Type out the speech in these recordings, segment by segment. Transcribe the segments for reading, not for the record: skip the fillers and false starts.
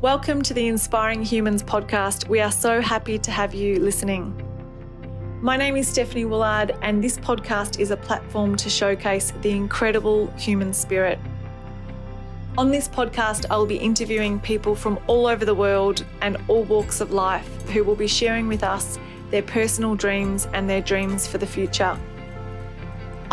Welcome to the Inspiring Humans podcast. We are so happy to have you listening. My name is Stephanie Woolard, and this podcast is a platform to showcase the incredible human spirit. On this podcast, I'll be interviewing people from all over the world and all walks of life who will be sharing with us their personal dreams and their dreams for the future.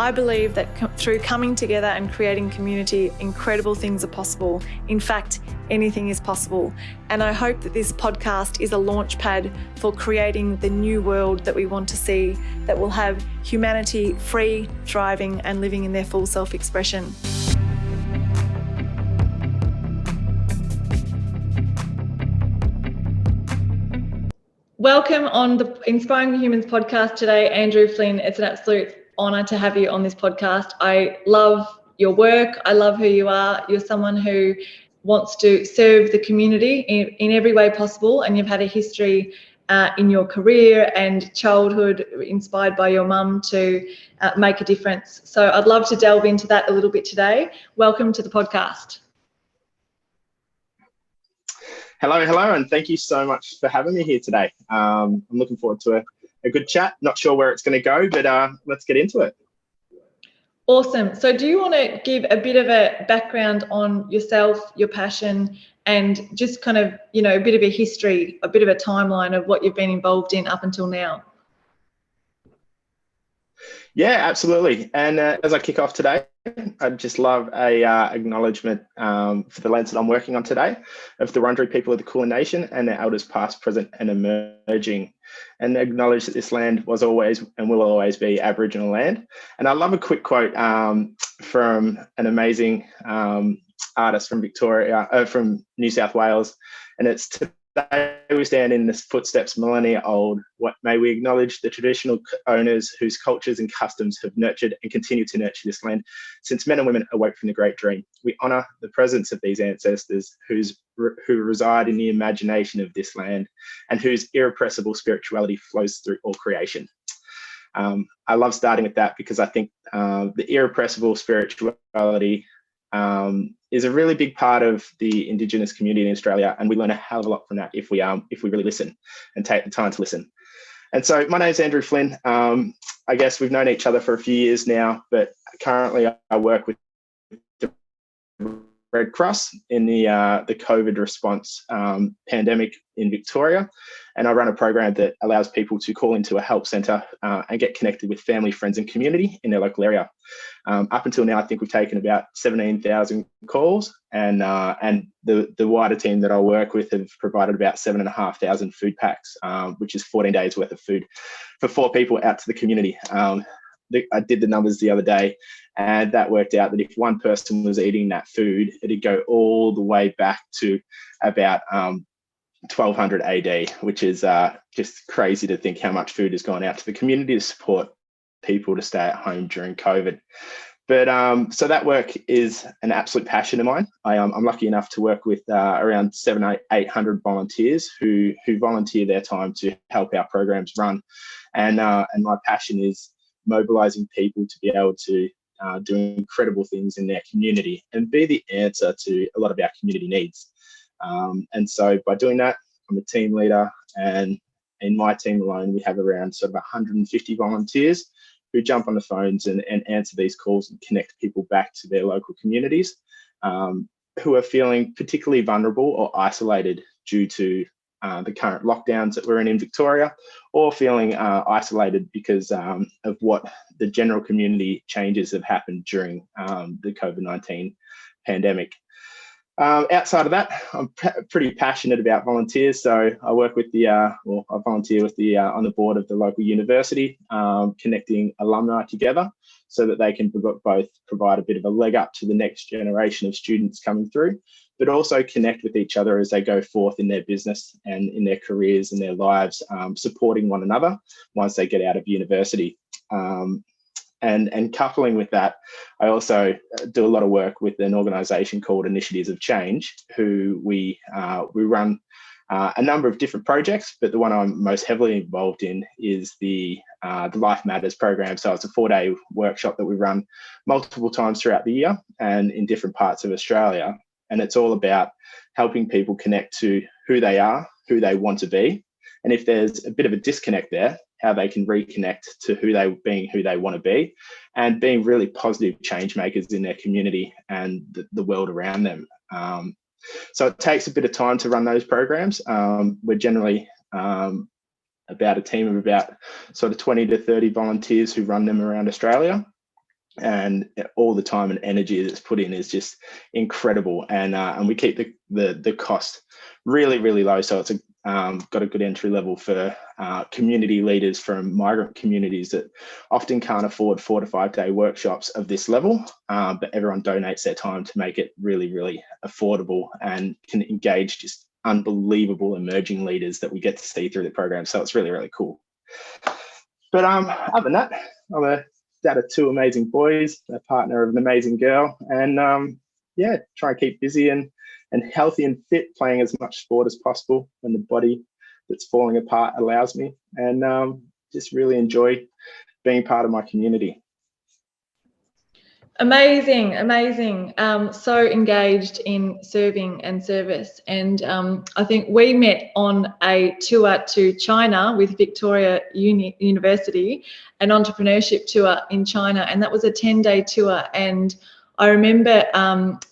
I believe that through coming together and creating community, incredible things are possible. In fact, anything is possible. And I hope that this podcast is a launch pad for creating the new world that we want to see, that will have humanity free, thriving, and living in their full self-expression. Welcome on the Inspiring Humans podcast today, Andrew Flynn. It's an absolute honour to have you on this podcast. I love your work. I love who you are. You're someone who wants to serve the community in every way possible, and you've had a history in your career and childhood inspired by your mum to make a difference. So I'd love to delve into that a little bit today. Welcome to the podcast. Hello, and thank you so much for having me here today. I'm looking forward to a good chat. Not sure where it's going to go, but let's get into it. Awesome. So do you want to give a bit of a background on yourself, your passion, and just kind of, a bit of a history, a bit of a timeline of what you've been involved in up until now? Yeah, absolutely. And as I kick off today, I'd just love a acknowledgement for the lands that I'm working on today of the Wurundjeri people of the Kulin Nation and their elders past, present and emerging, and acknowledge that this land was always and will always be Aboriginal land. And I love a quick quote from an amazing artist from from New South Wales, and it's, "Today we stand in the footsteps millennia old. What may we acknowledge the traditional owners whose cultures and customs have nurtured and continue to nurture this land since men and women awoke from the great dream. We honour the presence of these ancestors who reside in the imagination of this land and whose irrepressible spirituality flows through all creation." I love starting with that because I think the irrepressible spirituality is a really big part of the Indigenous community in Australia, and we learn a hell of a lot from that if we really listen and take the time to listen. And so my name is Andrew Flynn. I guess we've known each other for a few years now, but currently I work with the Red Cross in the COVID response pandemic in Victoria, and I run a program that allows people to call into a help centre and get connected with family, friends and community in their local area. Up until now, I think we've taken about 17,000 calls, and the wider team that I work with have provided about 7,500 food packs, which is 14 days worth of food for 4 people out to the community. I did the numbers the other day, and that worked out that if one person was eating that food, it'd go all the way back to about 1200 AD, which is just crazy to think how much food has gone out to the community to support people to stay at home during COVID. But so that work is an absolute passion of mine. I'm lucky enough to work with around 700-800 volunteers who volunteer their time to help our programs run, and my passion is mobilising people to be able to do incredible things in their community and be the answer to a lot of our community needs. And so by doing that, I'm a team leader, and in my team alone, we have around sort of 150 volunteers who jump on the phones and answer these calls and connect people back to their local communities who are feeling particularly vulnerable or isolated due to the current lockdowns that we're in Victoria, or feeling isolated because of what the general community changes have happened during the COVID-19 pandemic. Outside of that, I'm pretty passionate about volunteers. So I work with I volunteer with on the board of the local university, connecting alumni together so that they can both provide a bit of a leg up to the next generation of students coming through, but also connect with each other as they go forth in their business and in their careers and their lives, supporting one another once they get out of university. And coupling with that, I also do a lot of work with an organisation called Initiatives of Change, who we run a number of different projects, but the one I'm most heavily involved in is the Life Matters program. So it's a 4-day workshop that we run multiple times throughout the year and in different parts of Australia. And it's all about helping people connect to who they are, who they want to be, and if there's a bit of a disconnect there, how they can reconnect to who they want to be, and being really positive change makers in their community and the world around them. So it takes a bit of time to run those programs. We're generally about a team of about sort of 20 to 30 volunteers who run them around Australia. And all the time and energy that's put in is just incredible. And we keep the cost really, really low. So it's got a good entry level for community leaders from migrant communities that often can't afford 4 to 5 day workshops of this level, but everyone donates their time to make it really, really affordable and can engage just unbelievable emerging leaders that we get to see through the program. So it's really, really cool. But other than that, I'm a dad of 2 amazing boys, a partner of an amazing girl, and try and keep busy and healthy and fit, playing as much sport as possible when the body that's falling apart allows me, and just really enjoy being part of my community. Amazing. So engaged in serving and service. And I think we met on a tour to China with Victoria University, an entrepreneurship tour in China. And that was a 10-day tour. And I remember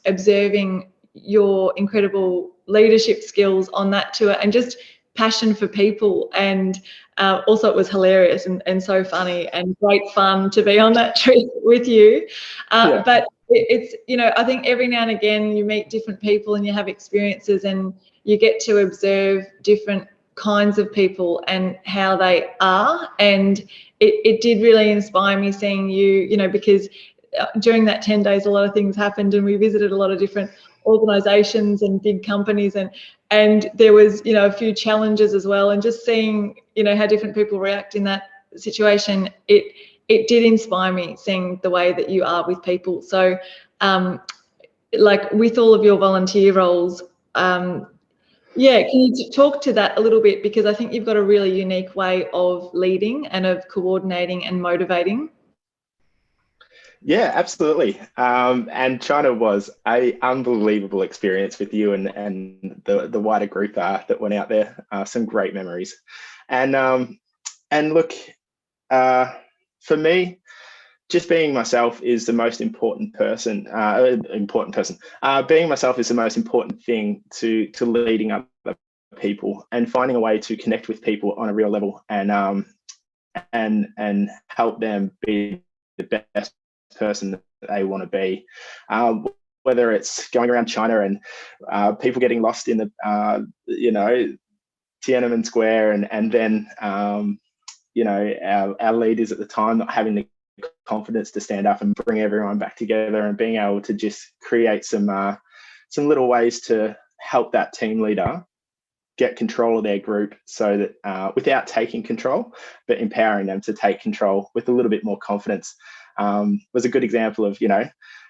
observing your incredible leadership skills on that tour and just passion for people. And also it was hilarious and so funny and great fun to be on that trip with you. But it's, I think every now and again you meet different people and you have experiences and you get to observe different kinds of people and how they are. And it did really inspire me seeing you, because during that 10 days, a lot of things happened and we visited a lot of different organizations and big companies and there was a few challenges as well, and just seeing how different people react in that situation, it did inspire me, seeing the way that you are with people. So like with all of your volunteer roles, can you talk to that a little bit, because I think you've got a really unique way of leading and of coordinating and motivating. Yeah, absolutely. And China was an unbelievable experience with you and the wider group that went out there. Some great memories. And look, for me, just being myself is the most important person. Being myself is the most important thing to leading other people and finding a way to connect with people on a real level and help them be the best person that they want to be, whether it's going around China and people getting lost in the Tiananmen Square and then our leaders at the time not having the confidence to stand up and bring everyone back together and being able to just create some little ways to help that team leader get control of their group, so that without taking control, but empowering them to take control with a little bit more confidence, was a good example of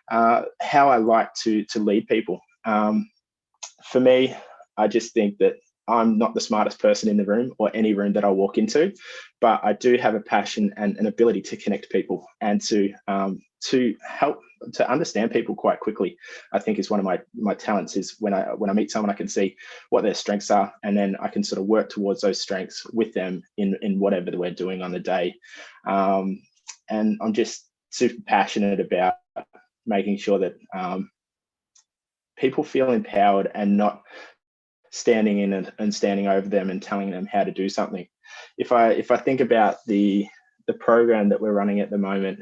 how I like to lead people. For me, I just think that I'm not the smartest person in the room or any room that I walk into, but I do have a passion and an ability to connect people and to help to understand people quite quickly. I think is one of my talents, is when I meet someone, I can see what their strengths are, and then I can sort of work towards those strengths with them in whatever we're doing on the day. And I'm just super passionate about making sure that people feel empowered and not standing in and standing over them and telling them how to do something. If I think about the program that we're running at the moment,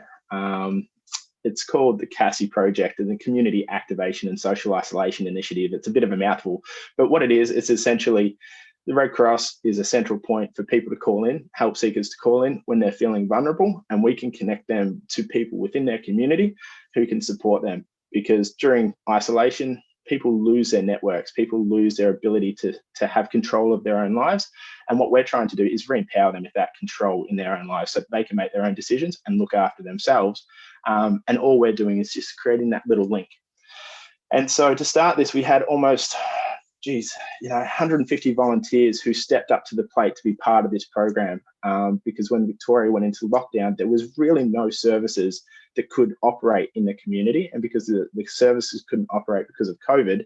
it's called the CASI project, and the Community Activation and Social Isolation Initiative. It's a bit of a mouthful, but what it is, it's essentially the Red Cross is a central point for people to call in, help seekers to call in when they're feeling vulnerable, and we can connect them to people within their community who can support them. Because during isolation, people lose their networks, people lose their ability to have control of their own lives. And what we're trying to do is re-empower them with that control in their own lives so that they can make their own decisions and look after themselves. And all we're doing is just creating that little link. And so to start this, we had almost 150 volunteers who stepped up to the plate to be part of this program, because when Victoria went into lockdown, there was really no services that could operate in the community. And because the services couldn't operate because of COVID,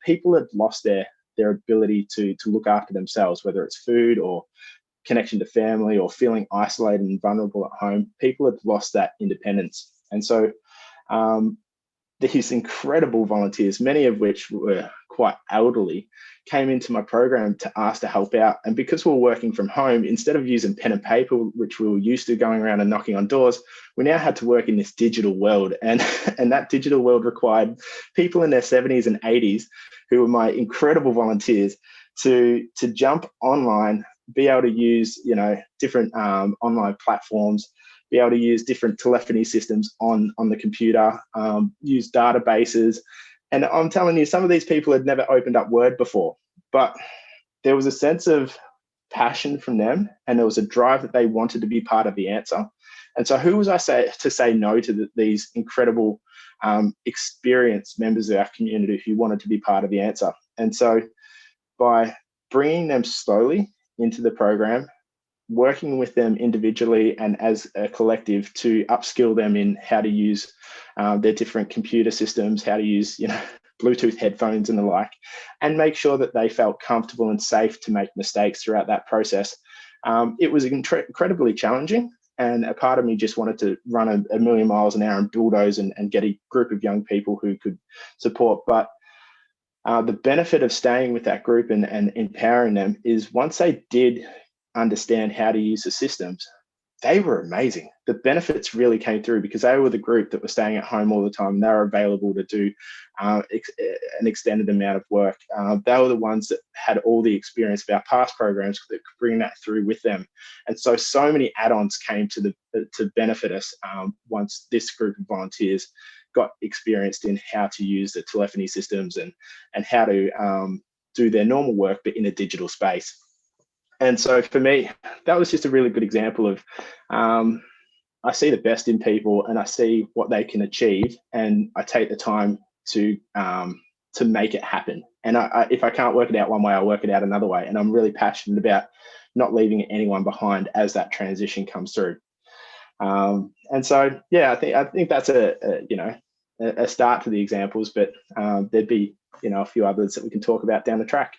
people had lost their ability to look after themselves, whether it's food or connection to family or feeling isolated and vulnerable at home. People had lost that independence. And so these incredible volunteers, many of which were quite elderly, came into my program to ask to help out. And because we were working from home, instead of using pen and paper, which we were used to going around and knocking on doors, we now had to work in this digital world. And that digital world required people in their 70s and 80s, who were my incredible volunteers, to jump online, be able to use, different online platforms, be able to use different telephony systems on the computer, use databases. And I'm telling you, some of these people had never opened up Word before, but there was a sense of passion from them, and there was a drive that they wanted to be part of the answer. And so who was I to say no to these incredible experienced members of our community who wanted to be part of the answer? And so by bringing them slowly into the program, working with them individually and as a collective to upskill them in how to use their different computer systems, how to use, Bluetooth headphones and the like, and make sure that they felt comfortable and safe to make mistakes throughout that process. It was incredibly challenging, and a part of me just wanted to run a million miles an hour and bulldoze and get a group of young people who could support. But the benefit of staying with that group and empowering them is once they did understand how to use the systems, they were amazing. The benefits really came through because they were the group that were staying at home all the time. They were available to do an extended amount of work. They were the ones that had all the experience of our past programs that could bring that through with them. And so many add-ons came to benefit us once this group of volunteers got experienced in how to use the telephony systems and how to do their normal work, but in a digital space. And so for me, that was just a really good example of I see the best in people and I see what they can achieve, and I take the time to make it happen. And if I can't work it out one way, I'll work it out another way. And I'm really passionate about not leaving anyone behind as that transition comes through. And so, yeah, I think that's a start to the examples, but there'd be a few others that we can talk about down the track.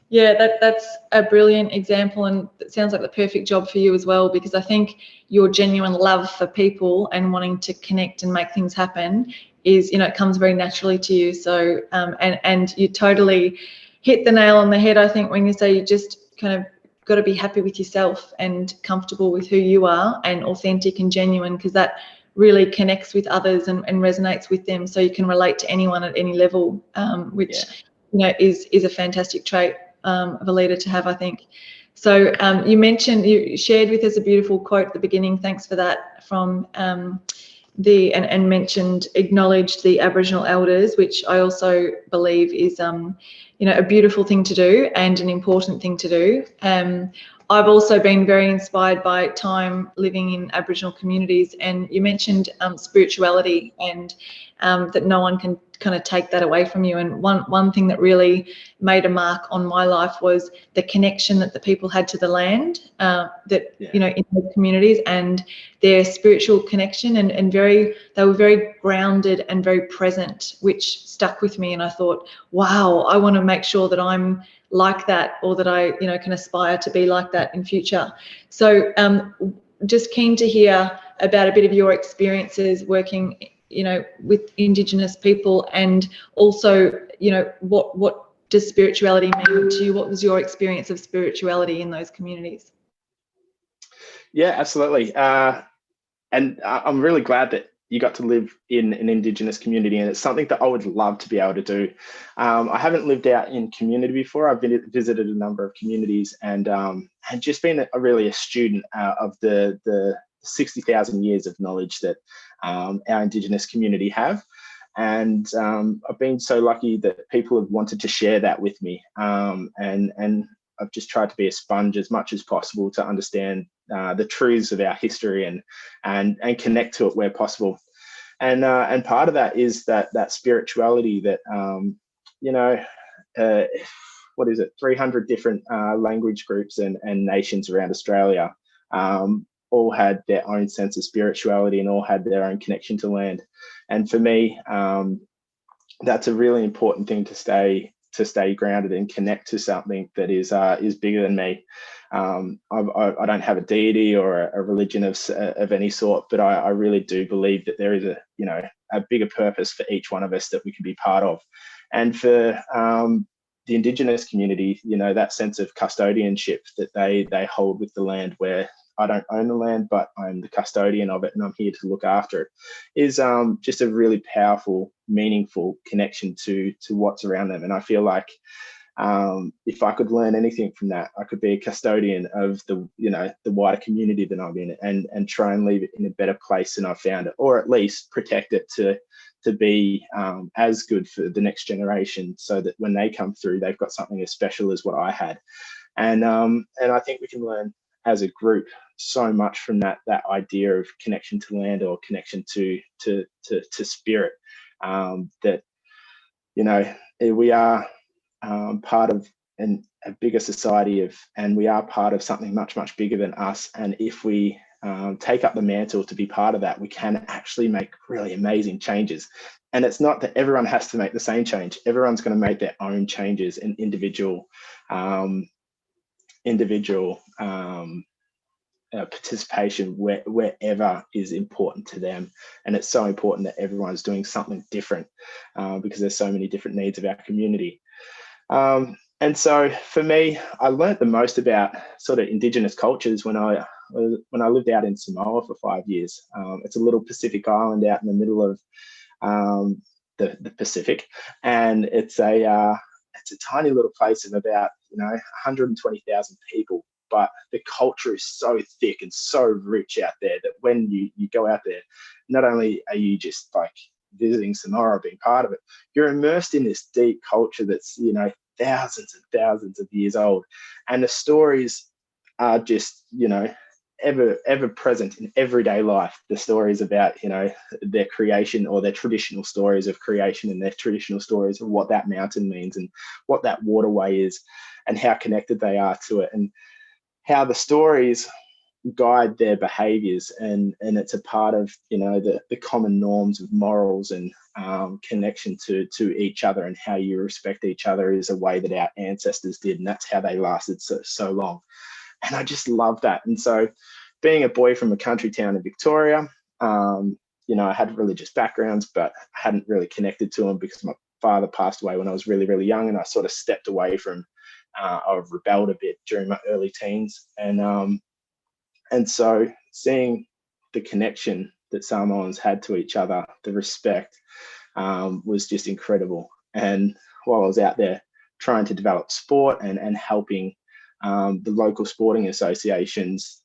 Yeah, that's a brilliant example, and it sounds like the perfect job for you as well, because I think your genuine love for people and wanting to connect and make things happen is, it comes very naturally to you. So, and you totally hit the nail on the head, I think, when you say you just kind of got to be happy with yourself and comfortable with who you are and authentic and genuine, because that really connects with others and resonates with them, so you can relate to anyone at any level, which is a fantastic trait of a leader to have, I think. So you shared with us a beautiful quote at the beginning. Thanks for that. From and acknowledged the Aboriginal elders, which I also believe is a beautiful thing to do and an important thing to do. I've also been very inspired by time living in Aboriginal communities, and you mentioned spirituality, and that no one can kind of take that away from you. And one thing that really made a mark on my life was the connection that the people had to the land, in the communities, and their spiritual connection, and they were very grounded and very present, which stuck with me. And I thought, wow, I want to make sure that I'm like that, or that I can aspire to be like that in future. So just keen to hear about a bit of your experiences working with Indigenous people, and also what does spirituality mean to you? What was your experience of spirituality in those communities? Yeah, absolutely. And I'm really glad that you got to live in an Indigenous community, and it's something that I would love to be able to do. I haven't lived out in community before. I've visited a number of communities, and just been really a student of the 60,000 years of knowledge that our Indigenous community have. And I've been so lucky that people have wanted to share that with me. And I've just tried to be a sponge as much as possible to understand the truths of our history and connect to it where possible. And part of that is that spirituality that, 300 different language groups and nations around Australia all had their own sense of spirituality and all had their own connection to land. And for me, that's a really important thing to stay grounded and connect to something that is bigger than me. I don't have a deity or a religion of any sort, but I really do believe that there is a bigger purpose for each one of us that we can be part of. And for the Indigenous community, that sense of custodianship that they hold with the land, where I don't own the land, but I'm the custodian of it and I'm here to look after it, is just a really powerful, meaningful connection to what's around them. And I feel like if I could learn anything from that, I could be a custodian of the wider community that I'm in, and try and leave it in a better place than I found it, or at least protect it to be as good for the next generation, so that when they come through, they've got something as special as what I had. And I think we can learn as a group so much from that idea of connection to land, or connection to spirit, that we are part of a bigger society and we are part of something much, much bigger than us. And if we take up the mantle to be part of that, we can actually make really amazing changes. And it's not that everyone has to make the same change. Everyone's going to make their own changes and individual participation wherever is important to them. And it's so important that everyone's doing something different, because there's so many different needs of our community. And so for me, I learned the most about sort of Indigenous cultures when I lived out in Samoa for 5 years. It's a little Pacific island out in the middle of the Pacific, and it's a tiny little place of about 120,000 people. But the culture is so thick and so rich out there that when you go out there, not only are you just like visiting Samoa or being part of it, you're immersed in this deep culture that's thousands and thousands of years old, and the stories are just ever present in everyday life. The stories about their creation, or their traditional stories of creation, and their traditional stories of what that mountain means and what that waterway is and how connected they are to it, and how the stories guide their behaviors, and it's a part of the common norms of morals and connection to each other, and how you respect each other is a way that our ancestors did, and that's how they lasted so long. And I just love that. And so being a boy from a country town in Victoria, I had religious backgrounds, but I hadn't really connected to them because my father passed away when I was really, really young, and I sort of stepped away from I've rebelled a bit during my early teens, and so seeing the connection that Samoans had to each other, the respect, was just incredible. And while I was out there trying to develop sport and helping the local sporting associations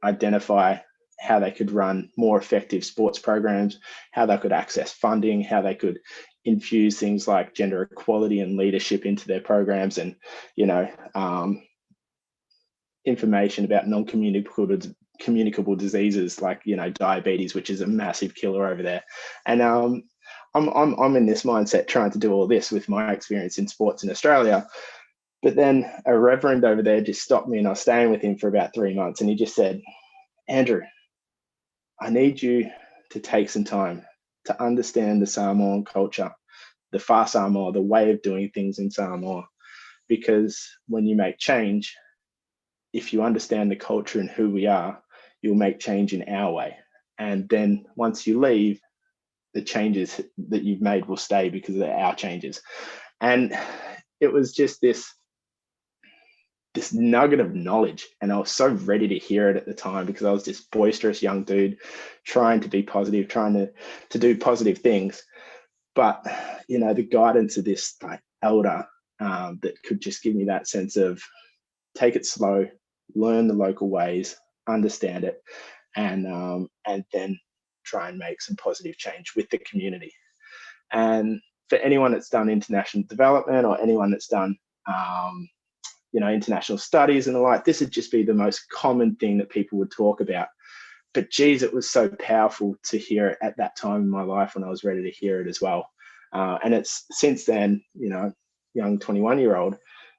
identify how they could run more effective sports programs, how they could access funding, how they could infuse things like gender equality and leadership into their programs, and information about non-communicable diseases like diabetes, which is a massive killer over there. And I'm in this mindset trying to do all this with my experience in sports in Australia. But then a reverend over there just stopped me, and I was staying with him for about 3 months, and he just said, "Andrew, I need you to take some time to understand the Samoan culture, the Far Samoa, the way of doing things in Samoa, because when you make change, if you understand the culture and who we are, you'll make change in our way. And then once you leave, the changes that you've made will stay because they're our changes." And it was just this nugget of knowledge, and I was so ready to hear it at the time, because I was this boisterous young dude trying to be positive, trying to do positive things. But the guidance of this elder that could just give me that sense of take it slow, learn the local ways, understand it, and then try and make some positive change with the community. And for anyone that's done international development, or anyone that's done international studies and the like, this would just be the most common thing that people would talk about. But geez, it was so powerful to hear it at that time in my life when I was ready to hear it as well. And it's since then, young 21-year-old,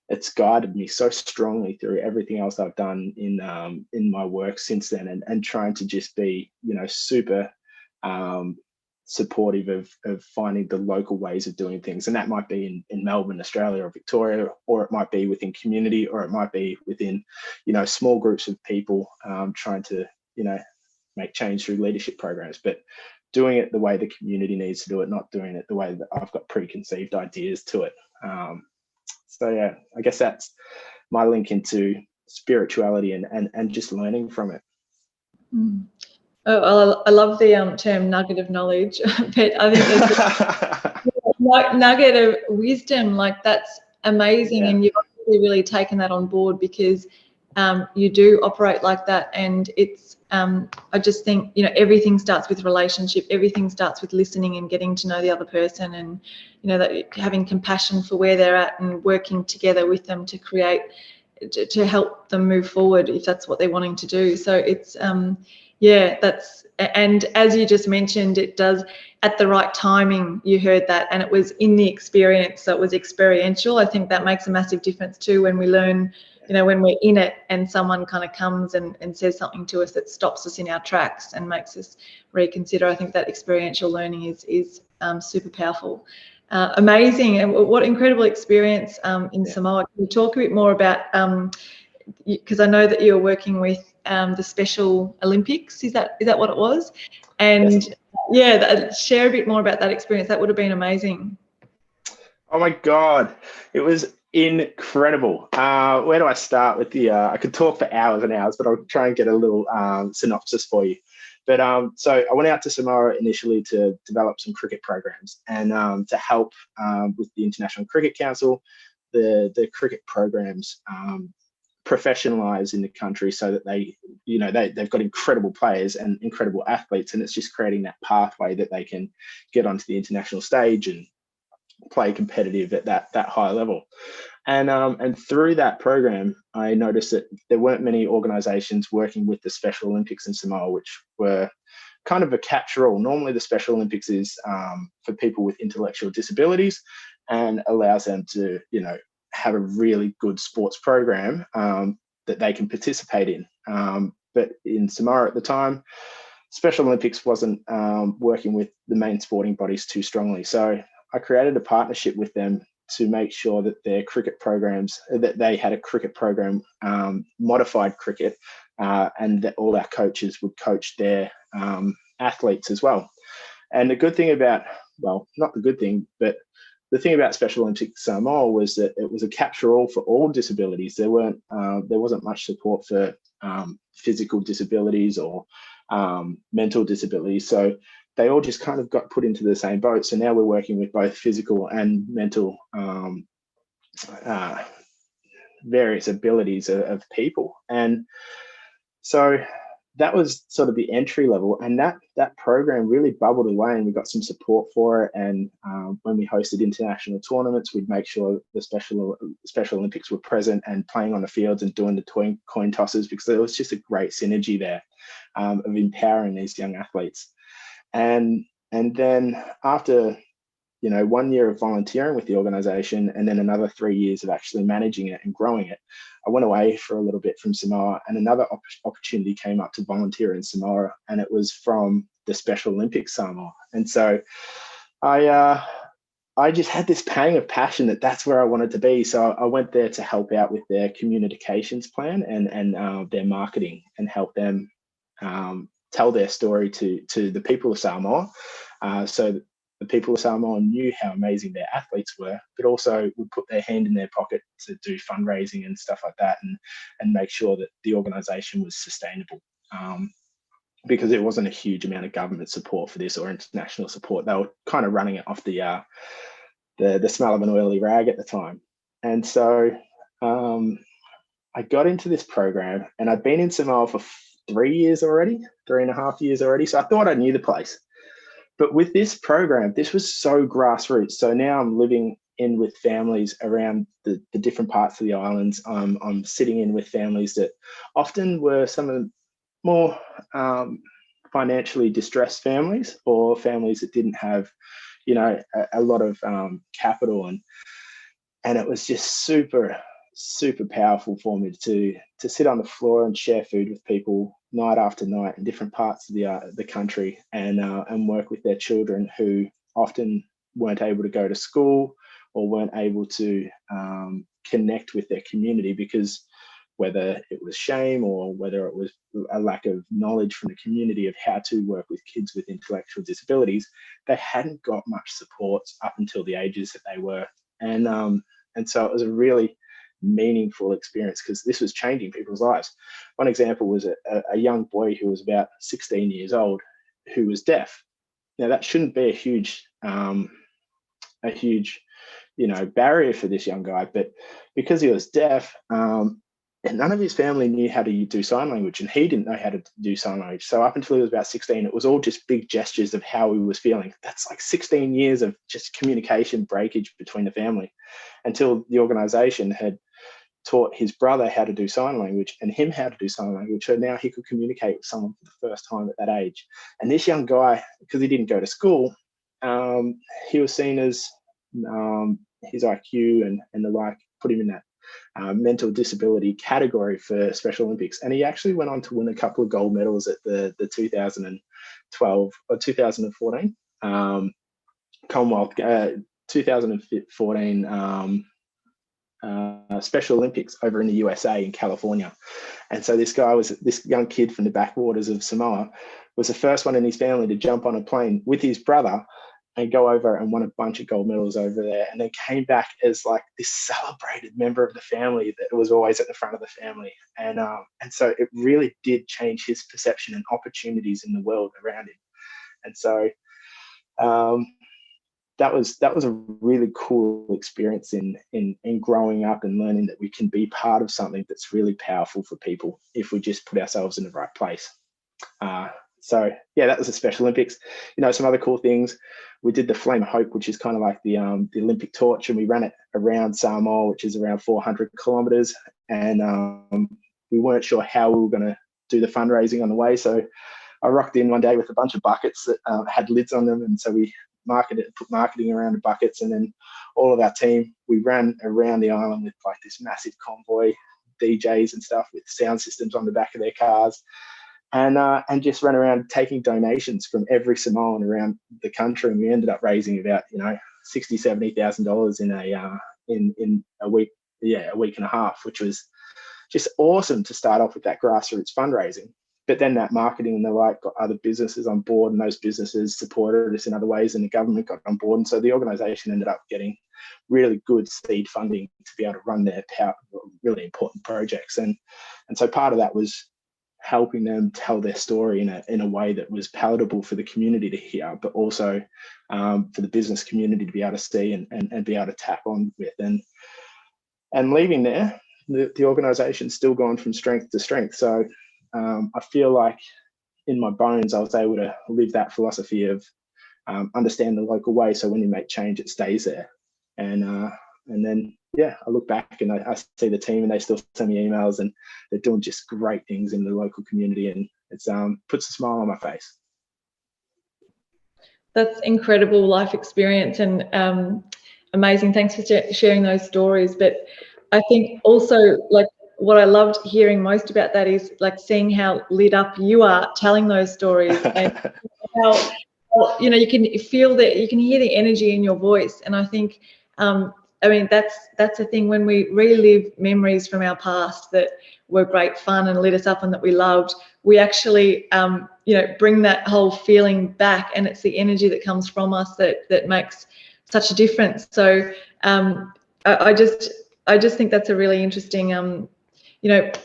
it's guided me so strongly through everything else I've done in my work since then, and trying to just be, super supportive of finding the local ways of doing things. And that might be in Melbourne, Australia, or Victoria, or it might be within community, or it might be within, small groups of people trying to, make change through leadership programs, but doing it the way the community needs to do it, not doing it the way that I've got preconceived ideas to it. So yeah, I guess that's my link into spirituality and just learning from it. Mm. Oh, I love the term nugget of knowledge, but I think there's a nugget of wisdom. Like, that's amazing, and you've obviously really taken that on board, because you do operate like that, and it's. I just think, everything starts with relationship. Everything starts with listening and getting to know the other person, and that having compassion for where they're at and working together with them to create, to help them move forward if that's what they're wanting to do. So it's that's, and as you just mentioned, it does, at the right timing you heard that, and it was in the experience, so it was experiential. I think that makes a massive difference too, when we learn, when we're in it and someone kind of comes and says something to us that stops us in our tracks and makes us reconsider. I think that experiential learning is super powerful. Amazing, and what incredible experience in Samoa. Can you talk a bit more about, because I know that you're working with the Special Olympics, is that what it was? And share a bit more about that experience. That would have been amazing. Oh my God, it was incredible. Where do I start with I could talk for hours and hours, but I'll try and get a little synopsis for you. But so I went out to Samoa initially to develop some cricket programs, and to help with the International Cricket Council, the cricket programs professionalize in the country, so that they've got incredible players and incredible athletes, and it's just creating that pathway that they can get onto the international stage and play competitive at that high level. And through that program, I noticed that there weren't many organizations working with the Special Olympics in Samoa, which were kind of a catch-all. Normally the Special Olympics is for people with intellectual disabilities, and allows them to have a really good sports program that they can participate in. But in Samoa at the time, Special Olympics wasn't working with the main sporting bodies too strongly. So I created a partnership with them to make sure that their cricket programs, that they had a cricket program, modified cricket, and that all our coaches would coach their athletes as well. And the good thing about, well, not the good thing, but the thing about Special Olympics Samoa was that it was a catch-all for all disabilities. There wasn't much support for physical disabilities or mental disabilities. So they all just kind of got put into the same boat. So now we're working with both physical and mental various abilities of people. And so that was sort of the entry level, and that program really bubbled away, and we got some support for it. And when we hosted international tournaments, we'd make sure the Special Olympics were present and playing on the fields and doing the coin tosses, because there was just a great synergy there of empowering these young athletes. And then after 1 year of volunteering with the organization, and then another 3 years of actually managing it and growing it, I went away for a little bit from Samoa, and another opportunity came up to volunteer in Samoa, and it was from the Special Olympics Samoa. And so I just had this pang of passion that that's where I wanted to be. So I went there to help out with their communications plan and their marketing, and help them tell their story to the people of Samoa, so that the people of Samoa knew how amazing their athletes were, but also would put their hand in their pocket to do fundraising and stuff like that, and make sure that the organisation was sustainable, because it wasn't a huge amount of government support for this or international support. They were kind of running it off the smell of an oily rag at the time. And so I got into this program, and I'd been in Samoa for 3.5 years already. So I thought I knew the place. But with this program, this was so grassroots. So now I'm living in with families around the different parts of the islands. I'm sitting in with families that often were some of the more financially distressed families, or families that didn't have, a lot of capital. And it was just super super powerful for me to sit on the floor and share food with people night after night in different parts of the country, and work with their children who often weren't able to go to school or weren't able to connect with their community, because whether it was shame or whether it was a lack of knowledge from the community of how to work with kids with intellectual disabilities, they hadn't got much support up until the ages that they were. And so it was a really meaningful experience, because this was changing people's lives. One example was a young boy who was about 16 years old who was deaf. Now, that shouldn't be a huge barrier for this young guy, but because he was deaf, and none of his family knew how to do sign language, and he didn't know how to do sign language. So up until he was about 16, it was all just big gestures of how he was feeling. That's like 16 years of just communication breakage between the family, until the organisation had taught his brother how to do sign language and him how to do sign language. So now he could communicate with someone for the first time at that age. And this young guy, because he didn't go to school, he was seen as his IQ and the like put him in that mental disability category for Special Olympics. And he actually went on to win a couple of gold medals at the 2012 or 2014 Commonwealth, 2014 Special Olympics over in the USA in California. And so this young kid from the backwaters of Samoa was the first one in his family to jump on a plane with his brother and go over and won a bunch of gold medals over there, and then came back as like this celebrated member of the family that was always at the front of the family. And so it really did change his perception and opportunities in the world around him. And so that was a really cool experience in growing up and learning that we can be part of something that's really powerful for people if we just put ourselves in the right place. So yeah, that was the Special Olympics. Some other cool things. We did the Flame of Hope, which is kind of like the Olympic torch, and we ran it around Samoa, which is around 400 kilometers. And we weren't sure how we were going to do the fundraising on the way. So I rocked in one day with a bunch of buckets that had lids on them. And so we put marketing around the buckets, and then all of our team, we ran around the island with like this massive convoy, DJs and stuff with sound systems on the back of their cars. And just ran around taking donations from every Samoan around the country, and we ended up raising about $60,000-$70,000 in a week, a week and a half, which was just awesome to start off with that grassroots fundraising. But then that marketing and the like got other businesses on board, and those businesses supported us in other ways, and the government got on board, and so the organisation ended up getting really good seed funding to be able to run their really important projects, and so part of that was helping them tell their story in a way that was palatable for the community to hear, but also for the business community to be able to see and be able to tap on with. And leaving there, the organisation's still gone from strength to strength. So I feel like in my bones, I was able to live that philosophy of understand the local way. So when you make change, it stays there. And then, I look back and I see the team, and they still send me emails, and they're doing just great things in the local community, and it's puts a smile on my face. That's incredible life experience, and amazing. Thanks for sharing those stories. But I think also, like, what I loved hearing most about that is like seeing how lit up you are telling those stories, and how you can feel that, you can hear the energy in your voice. And I think that's the thing, when we relive memories from our past that were great fun and lit us up and that we loved, we actually bring that whole feeling back, and it's the energy that comes from us that makes such a difference. So I just think that's a really interesting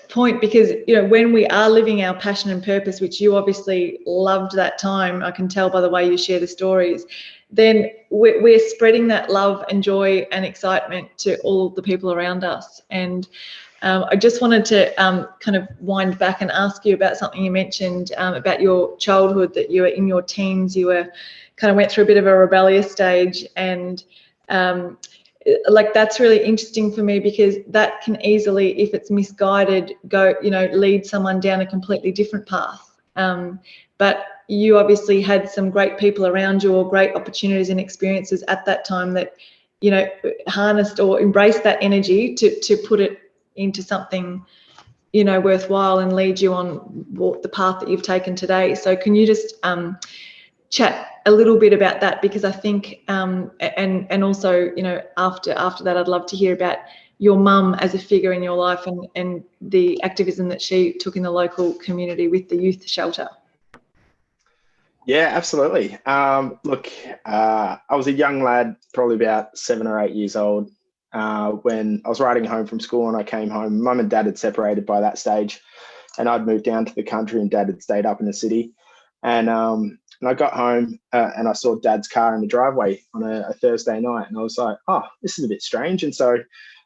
point, because when we are living our passion and purpose, which you obviously loved that time, I can tell by the way you share the stories, then we're spreading that love and joy and excitement to all the people around us. And I just wanted to kind of wind back and ask you about something you mentioned about your childhood, that you were in your teens, you were kind of went through a bit of a rebellious stage, and like that's really interesting for me, because that can easily, if it's misguided, go lead someone down a completely different path. But you obviously had some great people around you, or great opportunities and experiences at that time that harnessed or embraced that energy to put it into something, worthwhile and lead you on the path that you've taken today. So can you just chat a little bit about that? Because I think, and also, after that, I'd love to hear about your mum as a figure in your life and the activism that she took in the local community with the youth shelter. Yeah, absolutely. Look, I was a young lad, probably about 7 or 8 years old, when I was riding home from school and I came home. Mum and Dad had separated by that stage, and I'd moved down to the country and Dad had stayed up in the city. And I got home and I saw Dad's car in the driveway on a Thursday night, and I was like, oh, this is a bit strange. And so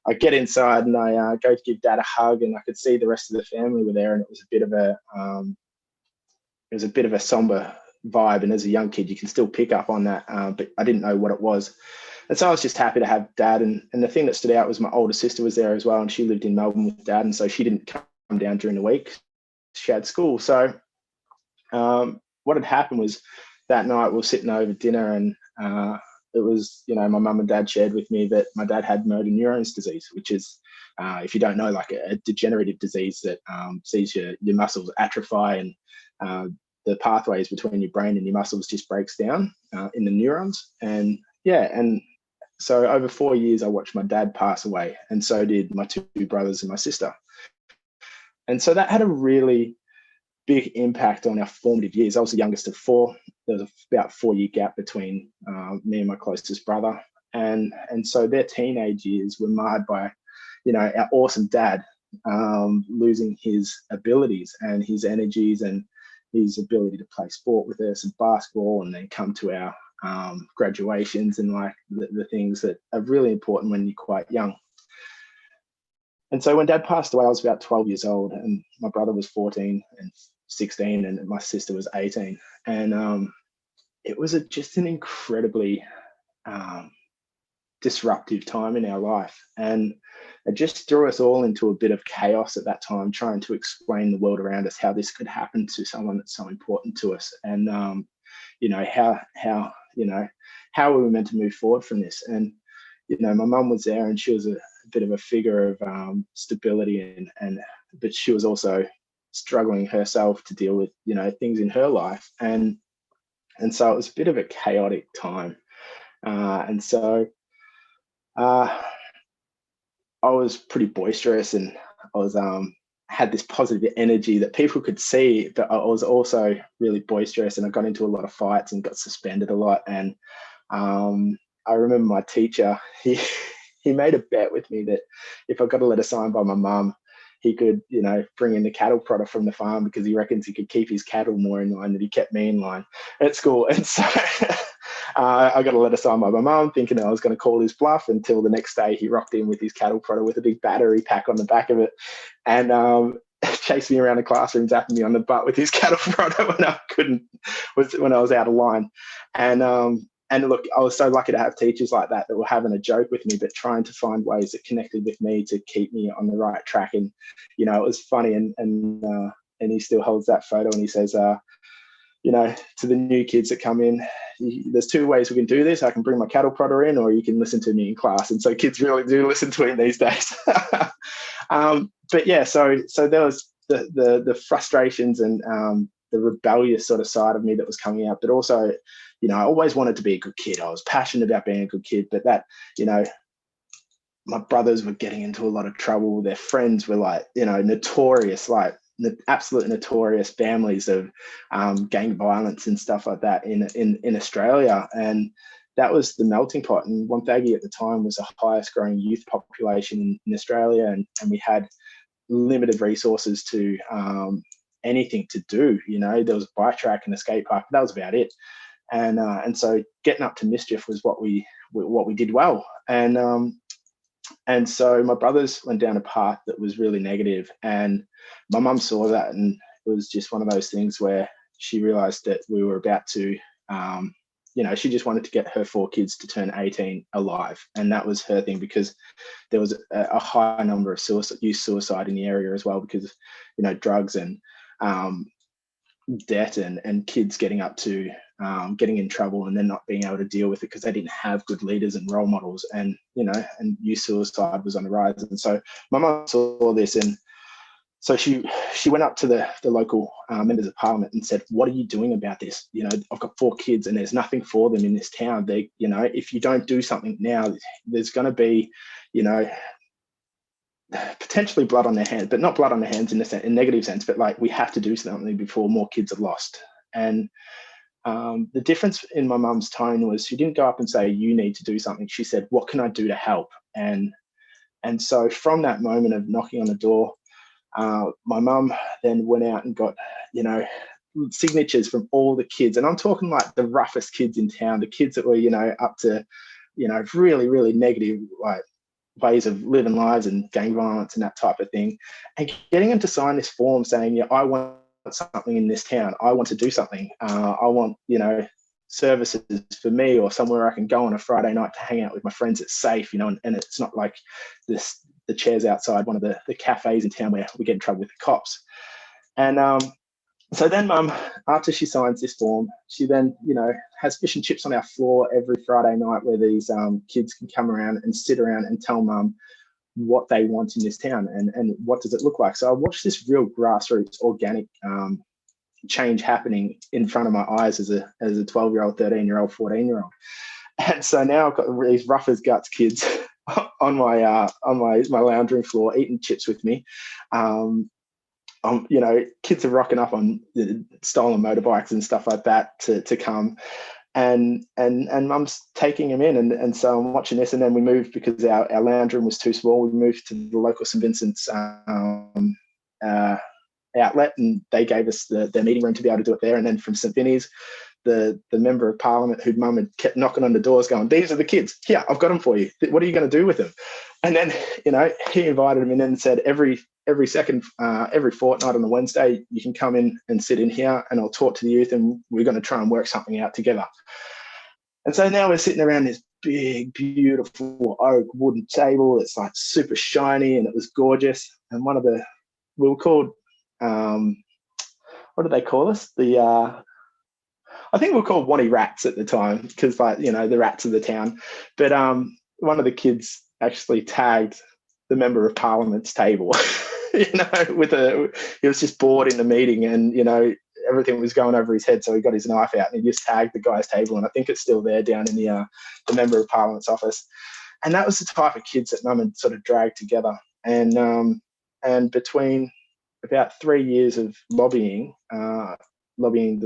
I get inside and I go to give Dad a hug, and I could see the rest of the family were there, and it was a bit of a somber vibe. And as a young kid, you can still pick up on that, but I didn't know what it was. And so I was just happy to have Dad. And the thing that stood out was my older sister was there as well, and she lived in Melbourne with Dad, and so she didn't come down during the week. She had school. So what had happened was that night we were sitting over dinner, and it was, my mum and Dad shared with me that my dad had motor neurons disease, which is, if you don't know, like a degenerative disease that sees your muscles atrophy, and the pathways between your brain and your muscles just breaks down in the neurons. And so over 4 years, I watched my dad pass away, and so did my two brothers and my sister. And so that had a really big impact on our formative years. I was the youngest of four. There was about a 4-year gap between me and my closest brother. And so their teenage years were marred by, our awesome dad losing his abilities and his energies and his ability to play sport with us and basketball, and then come to our graduations and like the things that are really important when you're quite young. And so when Dad passed away, I was about 12 years old, and my brother was 14 and 16, and my sister was 18. And it was just an incredibly disruptive time in our life. And it just threw us all into a bit of chaos at that time, trying to explain the world around us, how this could happen to someone that's so important to us. And, how we were meant to move forward from this. And, my mum was there, and she was a bit of a figure of stability, but she was also struggling herself to deal with, things in her life. And so it was a bit of a chaotic time. And so I was pretty boisterous, and I was had this positive energy that people could see, but I was also really boisterous, and I got into a lot of fights and got suspended a lot. And I remember my teacher, he made a bet with me that if I got a letter signed by my mum, he could, bring in the cattle prodder from the farm, because he reckons he could keep his cattle more in line than he kept me in line at school. And so I got a letter signed by my mum, thinking I was going to call his bluff, until the next day he rocked in with his cattle prodder with a big battery pack on the back of it, and chased me around the classroom, zapping me on the butt with his cattle prodder when I was out of line. And look, I was so lucky to have teachers like that were having a joke with me, but trying to find ways that connected with me to keep me on the right track. And, it was funny. And he still holds that photo, and he says, to the new kids that come in, there's 2 ways we can do this. I can bring my cattle prodder in, or you can listen to me in class. And so kids really do listen to him these days. But yeah, so there was the frustrations and the rebellious sort of side of me that was coming out, but also, I always wanted to be a good kid. I was passionate about being a good kid, but that, my brothers were getting into a lot of trouble. Their friends were like, notorious, like absolute notorious families of gang violence and stuff like that in Australia. And that was the melting pot. And Wonthaggi at the time was the highest growing youth population in Australia. And we had limited resources to anything to do. There was a bike track and a skate park, but that was about it. And so getting up to mischief was what we did well. And so my brothers went down a path that was really negative, and my mum saw that, and it was just one of those things where she realized that we were about to, she just wanted to get her 4 kids to turn 18 alive. And that was her thing, because there was a high number of youth suicide in the area as well, because, drugs and debt and kids getting up to getting in trouble and then not being able to deal with it because they didn't have good leaders and role models, and and youth suicide was on the rise. And so my mum saw this, and so she went up to the local members of parliament and said, "What are you doing about this? I've got 4 kids and there's nothing for them in this town. They, if you don't do something now, there's going to be, potentially blood on their hands, but not blood on their hands in a negative sense, but like we have to do something before more kids are lost." And the difference in my mum's tone was she didn't go up and say, "You need to do something." She said, "What can I do to help?" And so from that moment of knocking on the door, my mum then went out and got, signatures from all the kids. And I'm talking like the roughest kids in town, the kids that were, up to, really, really negative, like ways of living lives and gang violence and that type of thing. And getting them to sign this form saying, "Yeah, I want something in this town. I want to do something. I want, services for me, or somewhere I can go on a Friday night to hang out with my friends. It's safe, and it's not like the chairs outside one of the cafes in town where we get in trouble with the cops." And so then mum, after she signs this form, she then, has fish and chips on our floor every Friday night where these kids can come around and sit around and tell mum what they want in this town and what does it look like. So I watched this real grassroots organic change happening in front of my eyes as a 12-year-old, 13-year-old, 14-year-old. And so now I've got these rough as guts kids on my lounge room floor eating chips with me. Kids are rocking up on stolen motorbikes and stuff like that to come, and mum's taking them in, and so I'm watching this. And then we moved because our lounge room was too small. We moved to the local St Vincent's outlet, and they gave us their meeting room to be able to do it there. And then from St Vinny's, the member of parliament who mum had kept knocking on the doors going, "These are the kids. Here, I've got them for you. What are you going to do with them?" And then, he invited them in and said, every fortnight on a Wednesday, you can come in and sit in here and I'll talk to the youth and we're going to try and work something out together. And so now we're sitting around this big, beautiful oak wooden table. It's like super shiny and it was gorgeous. And we were called, what did they call us? I think we were called Wanty Rats at the time because, the rats of the town. But one of the kids actually tagged the member of parliament's table, he was just bored in the meeting and, everything was going over his head. So he got his knife out and he just tagged the guy's table. And I think it's still there down in the member of parliament's office. And that was the type of kids that mum had sort of dragged together. And between about 3 years of lobbying the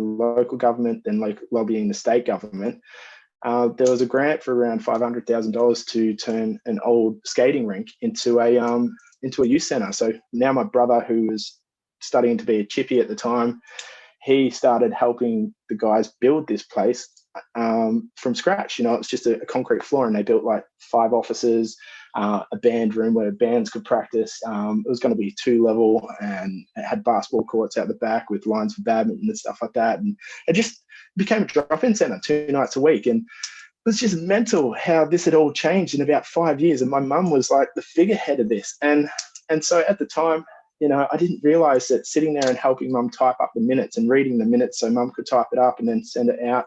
local government, then lobbying the state government, there was a grant for around $500,000 to turn an old skating rink into a youth centre. So now my brother, who was studying to be a chippy at the time, he started helping the guys build this place from scratch. It's just a concrete floor, and they built like 5 offices, a band room where bands could practice. It was going to be 2-level, and it had basketball courts out the back with lines for badminton and stuff like that. And it just became a drop-in centre 2 nights a week. And it was just mental how this had all changed in about 5 years. And my mum was like the figurehead of this. And so at the time, I didn't realise that sitting there and helping mum type up the minutes and reading the minutes so mum could type it up and then send it out,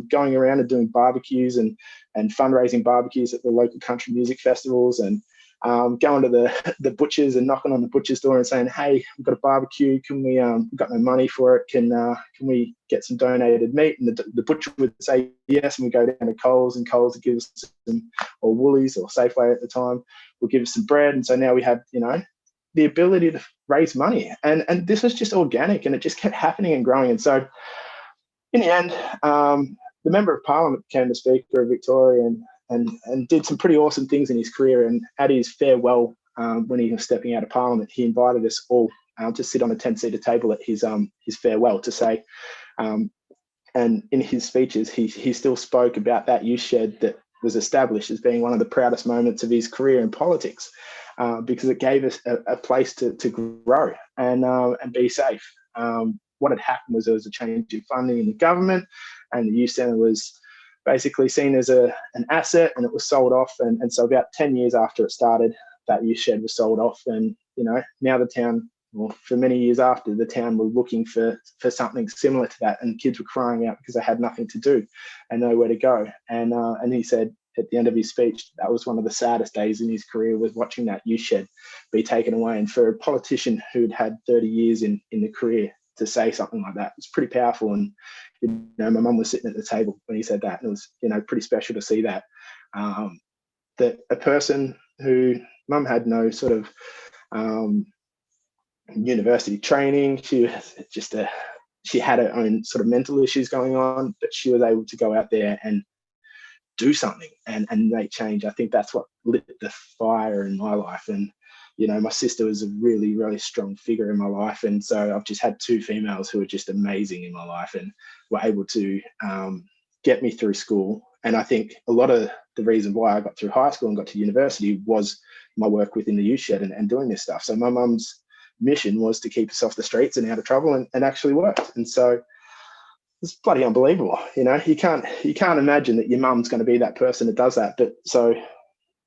going around and doing barbecues and fundraising barbecues at the local country music festivals, and going to the butchers and knocking on the butcher's door and saying, "Hey, we've got a barbecue. Can we? We've got no money for it. Can we get some donated meat?" And the butcher would say yes, and we go down to Coles, and Coles would give us some, or Woolies or Safeway at the time, will give us some bread. And so now we had, the ability to raise money, and this was just organic, and it just kept happening and growing. And so in the end, the member of parliament became the Speaker of Victoria and did some pretty awesome things in his career. And at his farewell, when he was stepping out of parliament, he invited us all to sit on a 10-seater table at his farewell to say, and in his speeches, he still spoke about that youth shed that was established as being one of the proudest moments of his career in politics, because it gave us a place to grow and be safe. What had happened was there was a change in funding in the government, and the youth centre was basically seen as an asset, and it was sold off. And so about 10 years after it started, that youth shed was sold off. And, now the town well, for many years after, the town were looking for something similar to that, and kids were crying out because they had nothing to do and nowhere to go. And he said at the end of his speech, that was one of the saddest days in his career, was watching that youth shed be taken away. And for a politician who'd had 30 years in the career to say something like that, it's pretty powerful. And my mum was sitting at the table when he said that, and it was pretty special to see that. That a person who mum had no sort of university training, she was just she had her own sort of mental issues going on, but she was able to go out there and do something and make change. I think that's what lit the fire in my life. And my sister was a really, really strong figure in my life, and so I've just had two females who are just amazing in my life and were able to get me through school. And I think a lot of the reason why I got through high school and got to university was my work within the youth shed and doing this stuff. So my mum's mission was to keep us off the streets and out of trouble, and actually worked. And so it's bloody unbelievable. You can't imagine that your mum's going to be that person that does that. But so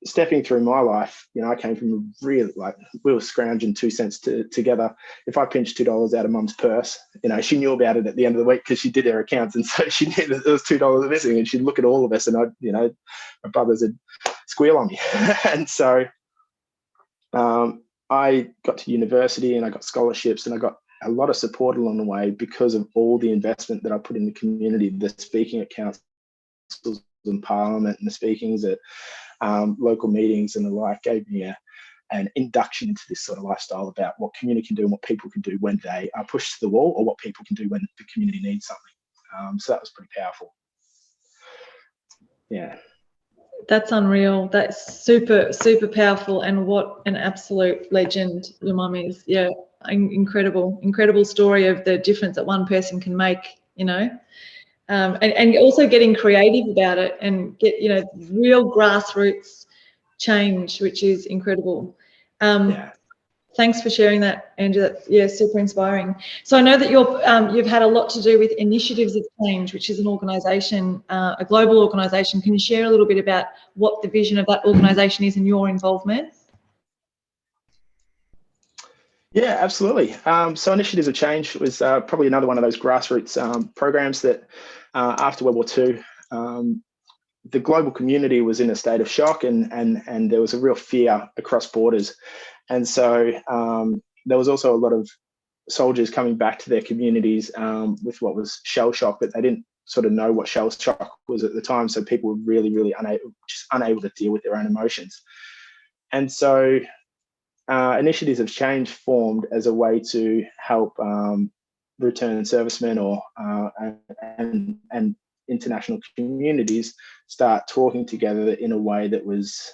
stepping through my life, I came from a really, we were scrounging 2 cents together. If I pinched $2 out of mum's purse, she knew about it at the end of the week because she did her accounts, and so she knew that there was $2 missing, and she'd look at all of us, and my brothers would squeal on me. And so I got to university and I got scholarships, and I got a lot of support along the way because of all the investment that I put in the community, the speaking at councils and parliament, and the speakings at local meetings and the like, gave me an induction into this sort of lifestyle about what community can do and what people can do when they are pushed to the wall, or what people can do when the community needs something. So that was pretty powerful. Yeah. That's unreal. That's super, super powerful. And what an absolute legend your mum is. Yeah, incredible story of the difference that one person can make, and also getting creative about it and get, real grassroots change, which is incredible. Yeah. Thanks for sharing that, Andrew. That's super inspiring. So I know that you've had a lot to do with Initiatives of Change, which is an organisation, a global organisation. Can you share a little bit about what the vision of that organisation is and your involvement? Yeah, absolutely. So Initiatives of Change was probably another one of those grassroots programs that after World War II, the global community was in a state of shock, and there was a real fear across borders. And so there was also a lot of soldiers coming back to their communities with what was shell shock, but they didn't sort of know what shell shock was at the time. So people were really, really unable to deal with their own emotions. And so Initiatives of Change formed as a way to help return servicemen and international communities start talking together in a way that was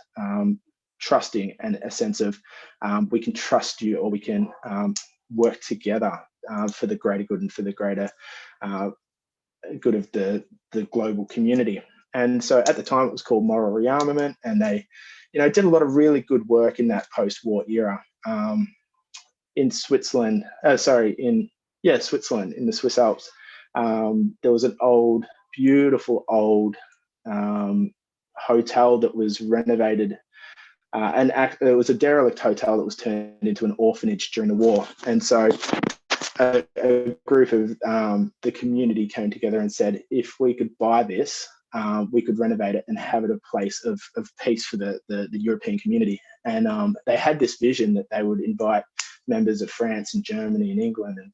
trusting, and a sense of we can trust you, or we can work together for the greater good and for the greater good of the global community. And so at the time it was called Moral Rearmament, and they did a lot of really good work in that post-war era in Switzerland, Switzerland, in the Swiss Alps. There was an beautiful old hotel that was renovated, and it was a derelict hotel that was turned into an orphanage during the war. And so a group of the community came together and said, if we could buy this, we could renovate it and have it a place of peace for the European community. And they had this vision that they would invite members of France and Germany and England and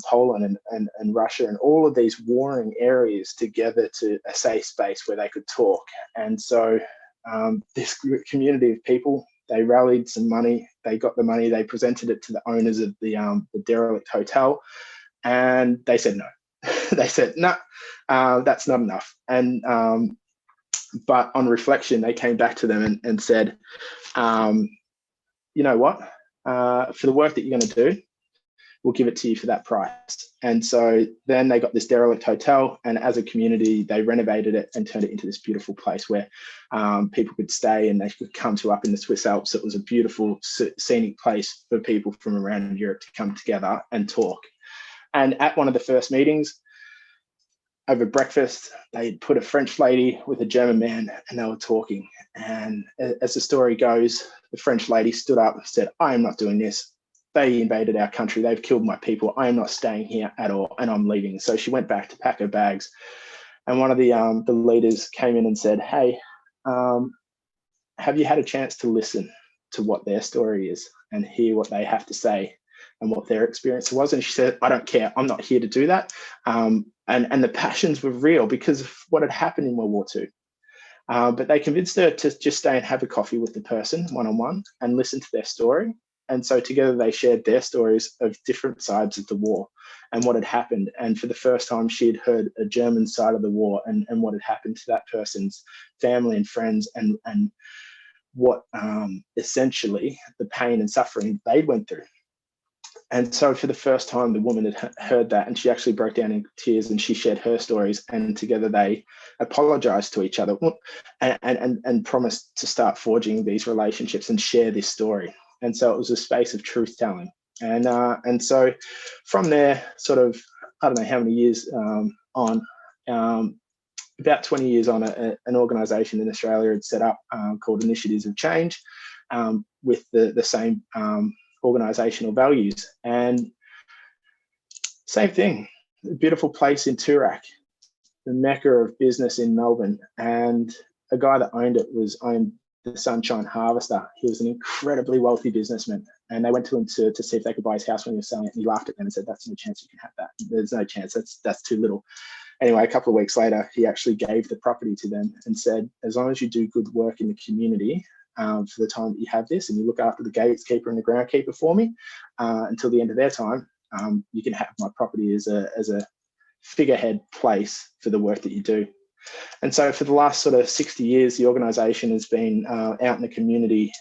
Poland and Russia and all of these warring areas together to a safe space where they could talk. And so this community of people, they rallied some money, they got the money, they presented it to the owners of the derelict hotel, and they said no. They said, no, that's not enough. And but on reflection, they came back to them and said, you know what, for the work that you're going to do, we'll give it to you for that price. And so then they got this derelict hotel, and as a community, they renovated it and turned it into this beautiful place where people could stay and they could come to up in the Swiss Alps. It was a beautiful scenic place for people from around Europe to come together and talk. And at one of the first meetings, over breakfast, they put a French lady with a German man, and they were talking. And as the story goes, the French lady stood up and said, I am not doing this. they invaded our country. They've killed my people. I am not staying here at all, and I'm leaving. So she went back to pack her bags. And one of the leaders came in and said, hey, have you had a chance to listen to what their story is and hear what they have to say and what their experience was? And she said, I don't care. I'm not here to do that. And the passions were real because of what had happened in World War II. But they convinced her to just stay and have a coffee with the person one-on-one and listen to their story. And so together they shared their stories of different sides of the war and what had happened. And for the first time, she had heard a German side of the war and what had happened to that person's family and friends and what essentially the pain and suffering they went through. And so for the first time, the woman had heard that, and she actually broke down in tears and she shared her stories, and together they apologized to each other and promised to start forging these relationships and share this story. And so it was a space of truth telling. And so from there, sort of, I don't know how many years on, about 20 years on, an organisation in Australia had set up called Initiatives of Change with the same organisational values. And same thing, a beautiful place in Toorak, the mecca of business in Melbourne. And a guy that owned it owned the Sunshine Harvester. He was an incredibly wealthy businessman. And they went to him to see if they could buy his house when he was selling it. And he laughed at them and said, that's no chance you can have that. There's no chance, that's too little. Anyway, a couple of weeks later, he actually gave the property to them and said, as long as you do good work in the community for the time that you have this, and you look after the gatekeeper and the groundkeeper for me until the end of their time, you can have my property as a figurehead place for the work that you do. And so for the last sort of 60 years, the organisation has been out in the community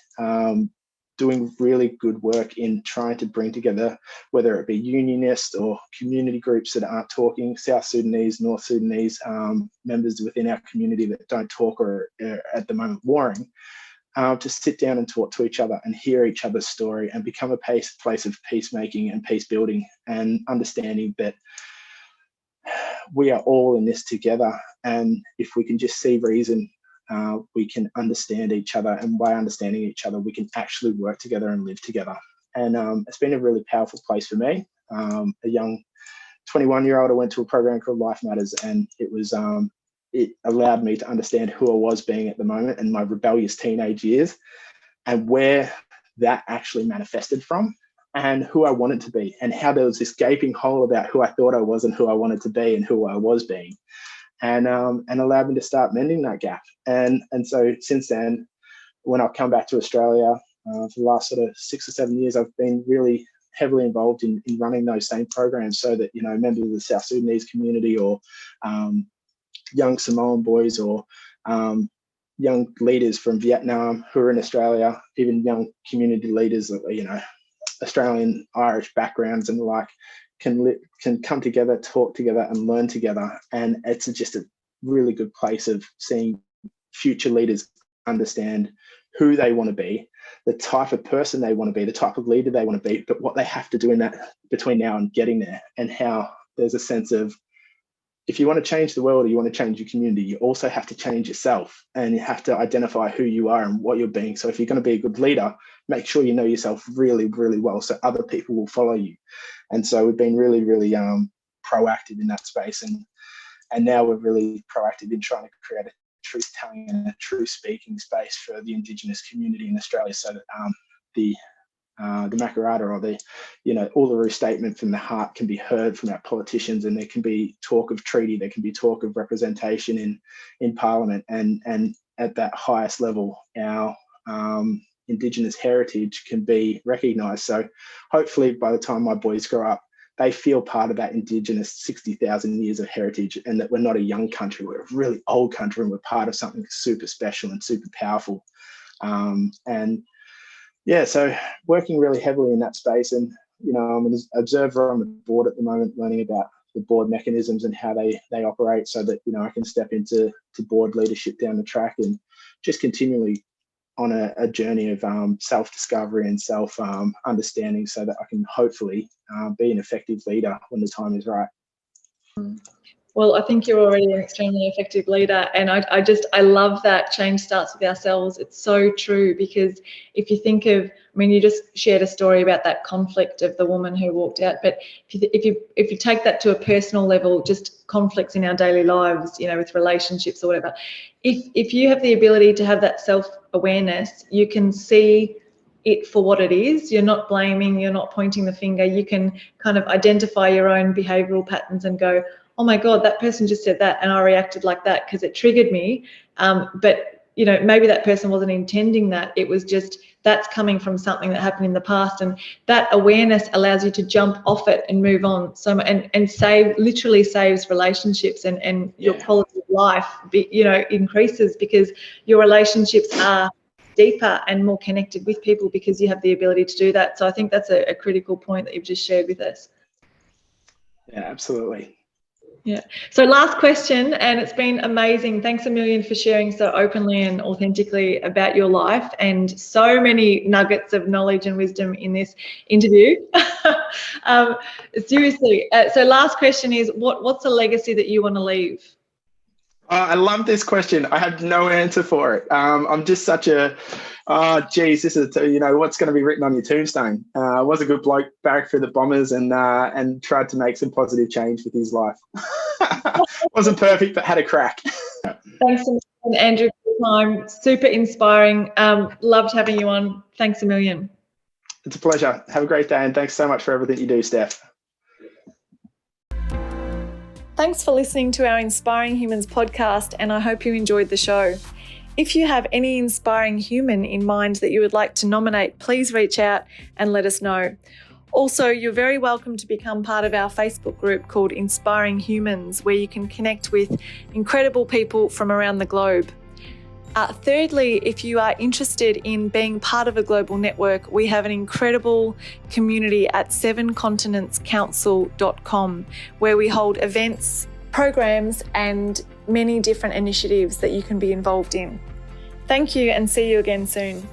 doing really good work in trying to bring together, whether it be unionists or community groups that aren't talking, South Sudanese, North Sudanese members within our community that don't talk or are at the moment warring, to sit down and talk to each other and hear each other's story and become a place of peacemaking and peace building and understanding that we are all in this together. And if we can just see reason, we can understand each other, and by understanding each other, we can actually work together and live together. And it's been a really powerful place for me. A young 21-year-old, I went to a program called Life Matters, and it allowed me to understand who I was being at the moment and my rebellious teenage years, and where that actually manifested from, and who I wanted to be, and how there was this gaping hole about who I thought I was and who I wanted to be and who I was being. And allowed me to start mending that gap. And so since then, when I've come back to Australia for the last sort of 6 or 7 years, I've been really heavily involved in running those same programs, so that, you know, members of the South Sudanese community or young Samoan boys or young leaders from Vietnam who are in Australia, even young community leaders, you know, Australian, Irish backgrounds and the like, can come together, talk together and learn together. And it's just a really good place of seeing future leaders understand who they want to be, the type of person they want to be, the type of leader they want to be, but what they have to do in that between now and getting there, and how there's a sense of, if you want to change the world or you want to change your community, you also have to change yourself, and you have to identify who you are and what you're being. So if you're going to be a good leader, make sure you know yourself really, really well, so other people will follow you. And so we've been really, really proactive in that space. And now we're really proactive in trying to create a truth-telling and a truth-speaking space for the Indigenous community in Australia, so that the Makarrata or the, you know, Uluru Statement from the heart can be heard from our politicians, and there can be talk of treaty, there can be talk of representation in Parliament, and at that highest level, our Indigenous heritage can be recognised. So hopefully by the time my boys grow up, they feel part of that Indigenous 60,000 years of heritage, and that we're not a young country, we're a really old country, and we're part of something super special and super powerful. And yeah, so working really heavily in that space. And, you know, I'm an observer on the board at the moment, learning about the board mechanisms and how they operate, so that, you know, I can step into board leadership down the track and just continually on a journey of self-discovery and self-understanding, so that I can hopefully be an effective leader when the time is right. Well, I think you're already an extremely effective leader, and I love that change starts with ourselves. It's so true, because if you think of, I mean, you just shared a story about that conflict of the woman who walked out, but if you take that to a personal level, just conflicts in our daily lives, you know, with relationships or whatever, if you have the ability to have that self-awareness, you can see it for what it is. You're not blaming, you're not pointing the finger. You can kind of identify your own behavioural patterns and go, oh my God, that person just said that and I reacted like that because it triggered me. But, you know, maybe that person wasn't intending that. It was just that's coming from something that happened in the past. And that awareness allows you to jump off it and move on. So, and literally saves relationships, and your quality of life, you know, increases, because your relationships are deeper and more connected with people because you have the ability to do that. So I think that's a critical point that you've just shared with us. Yeah, absolutely. Yeah. So last question, and it's been amazing. Thanks a million for sharing so openly and authentically about your life, and so many nuggets of knowledge and wisdom in this interview. Seriously. So last question is, what's a legacy that you want to leave? I love this question. I have no answer for it. I'm just such a, this is, you know, what's going to be written on your tombstone. Was a good bloke, barracked for the Bombers, and tried to make some positive change with his life. Wasn't perfect, but had a crack. Thanks so much, Andrew, for your time. Super inspiring. Loved having you on. Thanks a million. It's a pleasure. Have a great day, and thanks so much for everything you do, Steph. Thanks for listening to our Inspiring Humans podcast, and I hope you enjoyed the show. If you have any inspiring human in mind that you would like to nominate, please reach out and let us know. Also, you're very welcome to become part of our Facebook group called Inspiring Humans, where you can connect with incredible people from around the globe. Thirdly, if you are interested in being part of a global network, we have an incredible community at 7continentscouncil.com, where we hold events, programs, and many different initiatives that you can be involved in. Thank you, and see you again soon.